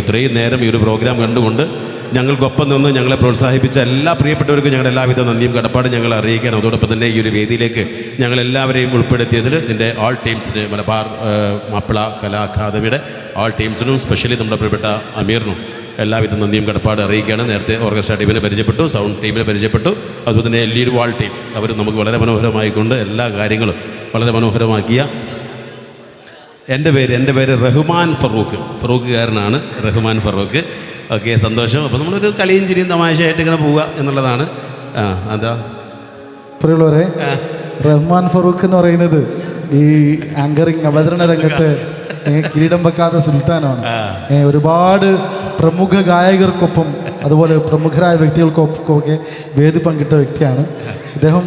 ഇത്രയും നേരം ഈ ഒരു പ്രോഗ്രാം കണ്ടുകൊണ്ട് ഞങ്ങൾക്കൊപ്പം നിന്ന് ഞങ്ങളെ പ്രോത്സാഹിപ്പിച്ച എല്ലാ പ്രിയപ്പെട്ടവർക്കും ഞങ്ങളുടെ എല്ലാവിധ നന്ദിയും കടപ്പാടും ഞങ്ങൾ അറിയിക്കാൻ, അതോടൊപ്പം തന്നെ ഈ ഒരു വേദിയിലേക്ക് ഞങ്ങളെല്ലാവരെയും ഉൾപ്പെടുത്തിയതിൽ ഇതിൻ്റെ ആൾ ടീംസിന്, മലബാർ മാപ്പിള കലാ അക്കാദമിയുടെ ആൾ ടീംസിനും സ്പെഷ്യലി നമ്മുടെ പ്രിയപ്പെട്ട അമീറിനും എല്ലാവിധ നന്ദിയും കടപ്പാട് അറിയിക്കുകയാണ്. നേരത്തെ ഓർക്കസ്ട്ര ടീമിനെ പരിചയപ്പെട്ടു, സൗണ്ട് ടീമിനെ പരിചയപ്പെട്ടു, അതുപോലെ തന്നെ ലീഡ് വാൾ ടീം, അവർ നമുക്ക് വളരെ മനോഹരമായിക്കൊണ്ട് എല്ലാ കാര്യങ്ങളും വളരെ മനോഹരമാക്കിയ എൻ്റെ പേര് റഹ്മാൻ ഫറൂഖുകാരനാണ്, റഹ്മാൻ ഫറൂഖ്. ഓക്കെ, സന്തോഷം. അപ്പോൾ നമ്മളൊരു കളിയും ചിരിയും തമാശയായിട്ട് ഇങ്ങനെ പോവുക എന്നുള്ളതാണ്. അതാ പ്രിയമുള്ളവരെ, റഹ്മാൻ ഫറൂഖ് എന്ന് പറയുന്നത് ഈ ആങ്കറിങ് അവതരണ രംഗത്ത് കിരീടം വെക്കാത്ത സുൽത്താനാണ്. ഒരുപാട് പ്രമുഖ ഗായകർക്കൊപ്പം അതുപോലെ പ്രമുഖരായ വ്യക്തികൾക്കൊക്കെ വേദി പങ്കിട്ട വ്യക്തിയാണ് ഇദ്ദേഹം.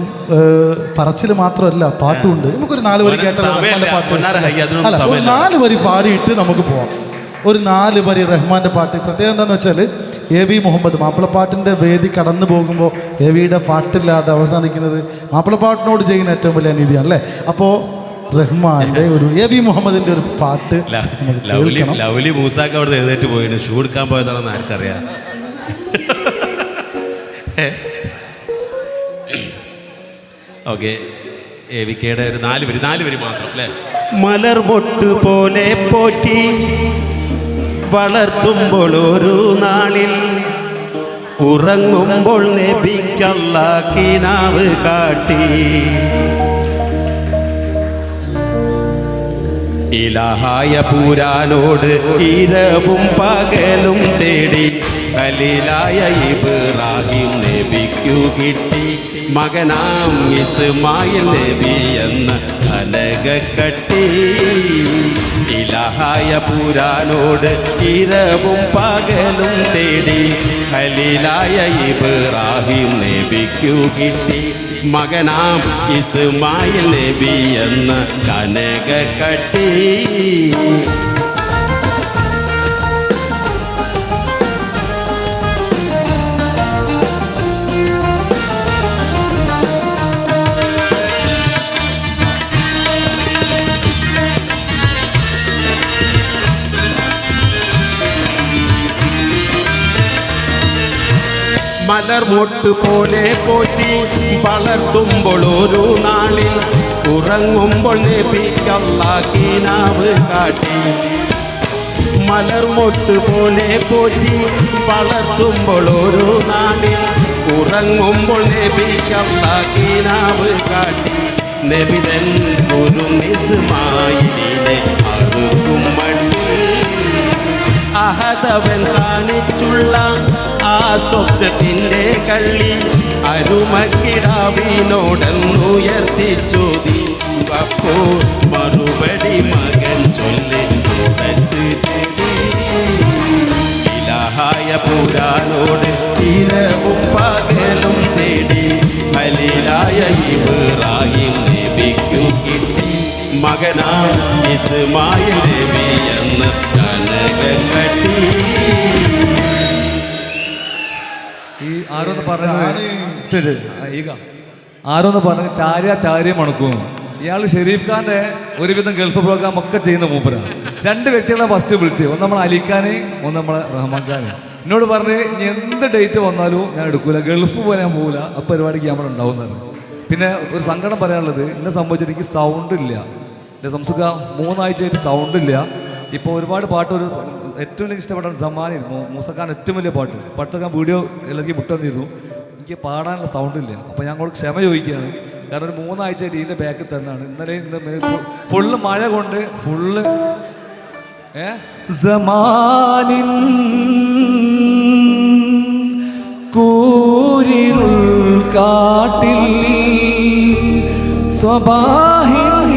പറച്ചിൽ മാത്രമല്ല, പാട്ടുമുണ്ട്. നമുക്കൊരു 4 വരി കേട്ടാൽ അല്ല, ഒരു 4 വരി പാടിയിട്ട് നമുക്ക് പോവാം. ഒരു 4 വരി റഹ്മാൻ്റെ പാട്ട്. പ്രത്യേകം എന്താണെന്ന് വെച്ചാൽ എ.വി. മുഹമ്മദ് മാപ്പിളപ്പാട്ടിൻ്റെ വേദി കടന്നു പോകുമ്പോൾ എ.വിയുടെ പാട്ടില്ലാതെ അവസാനിക്കുന്നത് മാപ്പിളപ്പാട്ടിനോട് ചെയ്യുന്ന ഏറ്റവും വലിയ അനീതിയാണ് അല്ലേ? അപ്പോൾ റഹ്മാന്റെ ഒരു എ.വി. മുഹമ്മദിന്റെ ഒരു പാട്ട് ലവ്ലി മൂസാക്ക് അവിടെ എഴുന്നേറ്റ് പോയിന്, ഷൂ എടുക്കാൻ പോയതാണെന്ന് ആർക്കറിയാം. ഓക്കെ, എ.വിക്കയുടെ ഒരു 4 വരി മാത്രം അല്ലേ. മലർമൊട്ട് പോലെ പോറ്റി വളർത്തുമ്പോൾ ഒരു നാളിൽ ഉറങ്ങുമ്പോൾ നബിക്കല്ലാഹ് കിനാവ് കാട്ടി. ഇലാഹായ പൂരാനോട് ഇരവും പകലും തേടി ഖലീലായ ഇബ്രാഹിം നബിക്കു കിട്ടി. മകനാം ഇസ്മായിൽ നബി എന്ന കനകക്കട്ടി. ഇലാഹായ പൂരാനോട് ഇരവും പകലും തേടി ഖലീലായ ഇബ്രാഹിം നബിക്കു കിട്ടി. മകനാം ഇസ്മായിൽ നബി എന്ന കനകക്കട്ടി. മലർമൊട്ട് പോലെ പോറ്റി വളർത്തുമ്പോൾ ഒരു നാളിൽ ഉറങ്ങുമ്പോൾ നബിക്കല്ലാഹ് കിനാവ് കാട്ടി. മലർമൊട്ട് പോലെ പോറ്റി വളർത്തുമ്പോൾ ഒരു നാളിൽ ഉറങ്ങുമ്പോൾ നബിക്കല്ലാഹ് കിനാവ് കാട്ടി. നബിതൻ ഒരു ഇസ്മായിലിനെ അറുക്കും മണ്ണിൽ അഹദവൻ കാണിച്ചുള്ള ആ സ്വപ്നത്തിൻ്റെ കള്ളി അരുമക്കിടാവിനോടെന്നുയർത്തിച്ചോതി. അപ്പോൾ മറുപടി മകൻ ചൊല്ലി തുടച്ച് ചെടി. ഇലാഹായ പുരാനോട് ഇരവും പകലും തേടി ഖലീലായ ഇബ്രാഹിം നബിക്കു കിട്ടി. മകനാം ഇസ്മായിൽ നബി എന്ന കനകക്കട്ടി. ഈ ആരോന്ന് പറഞ്ഞത് ആരോന്ന് പറഞ്ഞത് ചാര്യ മണക്കും. ഇയാൾ ഷെരീഫ് ഖാൻ്റെ ഒരുവിധം ഗൾഫ് പ്രോഗ്രാം ഒക്കെ ചെയ്യുന്ന മൂപ്പരാണ്. 2 വ്യക്തികളെ ഫസ്റ്റ് വിളിച്ച്, ഒന്ന് നമ്മളെ അലിഖാനെ, ഒന്ന് നമ്മളെ റഹ്മാൻ ഖാനെ. എന്നോട് പറഞ്ഞ് ഇനി എന്ത് ഡേറ്റ് വന്നാലും ഞാൻ എടുക്കൂല, ഗൾഫ് പോലെ ഞാൻ പോകില്ല, ആ പരിപാടിക്ക് നമ്മൾ ഉണ്ടാവുന്നത്. പിന്നെ ഒരു സങ്കടം പറയാനുള്ളത്, എന്നെ സംബന്ധിച്ചിട്ട് എനിക്ക് സൗണ്ട് ഇല്ല. എൻ്റെ സംസുഖ 3 ആഴ്ചയായിട്ട് സൗണ്ട് ഇല്ല. ഇപ്പോൾ ഒരുപാട് പാട്ട്, ഏറ്റവും എനിക്ക് ഇഷ്ടപ്പെട്ട സമ്മാനം മൂസഖാൻ ഏറ്റവും വലിയ പാട്ട് ഞാൻ വീഡിയോ എല്ലാവർക്കും വിട്ടുതന്നിരുന്നു. എനിക്ക് പാടാനുള്ള സൗണ്ട് ഇല്ല. അപ്പോൾ ഞാൻ കൂടെ ക്ഷമ ചോദിക്കുകയാണ്. കാരണം ഒരു 3 ആഴ്ചയായിട്ട് ഇതിൻ്റെ ബാക്കിൽ തന്നെയാണ്. ഇന്ന് ഫുള്ള് മഴ കൊണ്ട് ഫുള്ള് സമാനിൻ കൂരിരുൾ കാട്ടിൽ സ്വബാഹിൻ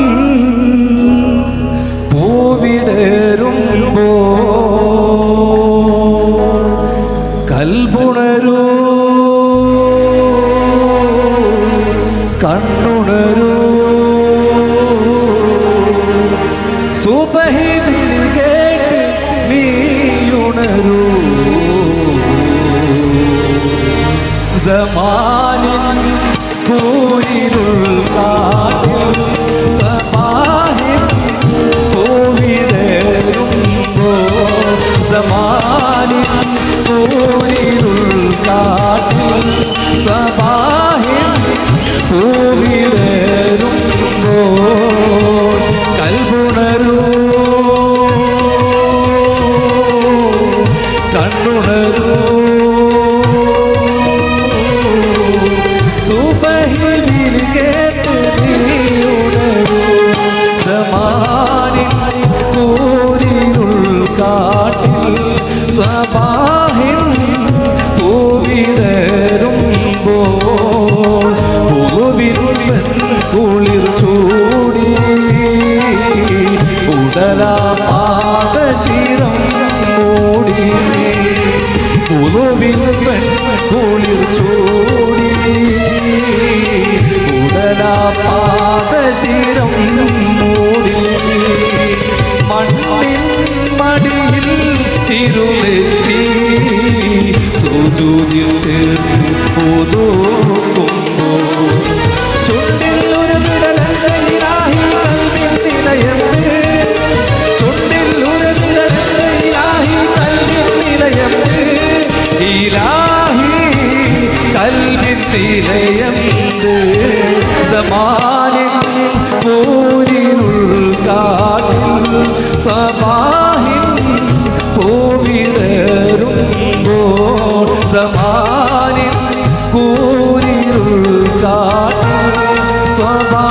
പൂവിടരുമ്പോ കൽബുണരൂ കണ്ണുണരൂ സുബഹി വിളി കേട്ട് നീയുണരൂ. സമാനിൻ കൂരിരുൾ കാട്ടിൽ സമാഹിൻ പൂവിടരുമ്പോ സമാ സമാനിൻ പൂരിരുൾ കാട്ടിൽ സബാഹിൻ പൂവിടരുമ്പോൾ കൽപുണരൂ കണ്ണുണരൂ സുബഹിൽ കേട്ട് നീയുണരൂ സമാനിൻ പൂരിരുൾ കാട്ടിൽ സബാഹിൻ പൂവിടരുമ്പോൾ പൂവിൻ കുളിർ ചൂടി ഉടലാ പാദശിരം മൂടി പൂവിൻ കുളിർ ചൂടി ഉടലാ പാദശിരം മൂടി മണ്ണിൻ മടിയിൽ തിരുനെത്തി സുജൂദിൽ ചേർന്ന് ഒതുക്കുമ്പോൾ ചുണ്ടിൽ ഒരു നിഴലിലാഹി കൽവിൻ നിലയത്ത് ചുണ്ടിൽ ഒരു നിഴലിലാഹി കൽവിൻ നിലയത്ത് ഇലാഹി കൽവിൻ നിലയത്ത് സമാനിൻ പൂരിരുൾ കാട്ടിൽ സബാഹിൻ പൂവിടരുമ്പോൾ സമാനിൻ പൂരിരുൾ കാട്ടിൽ സബാ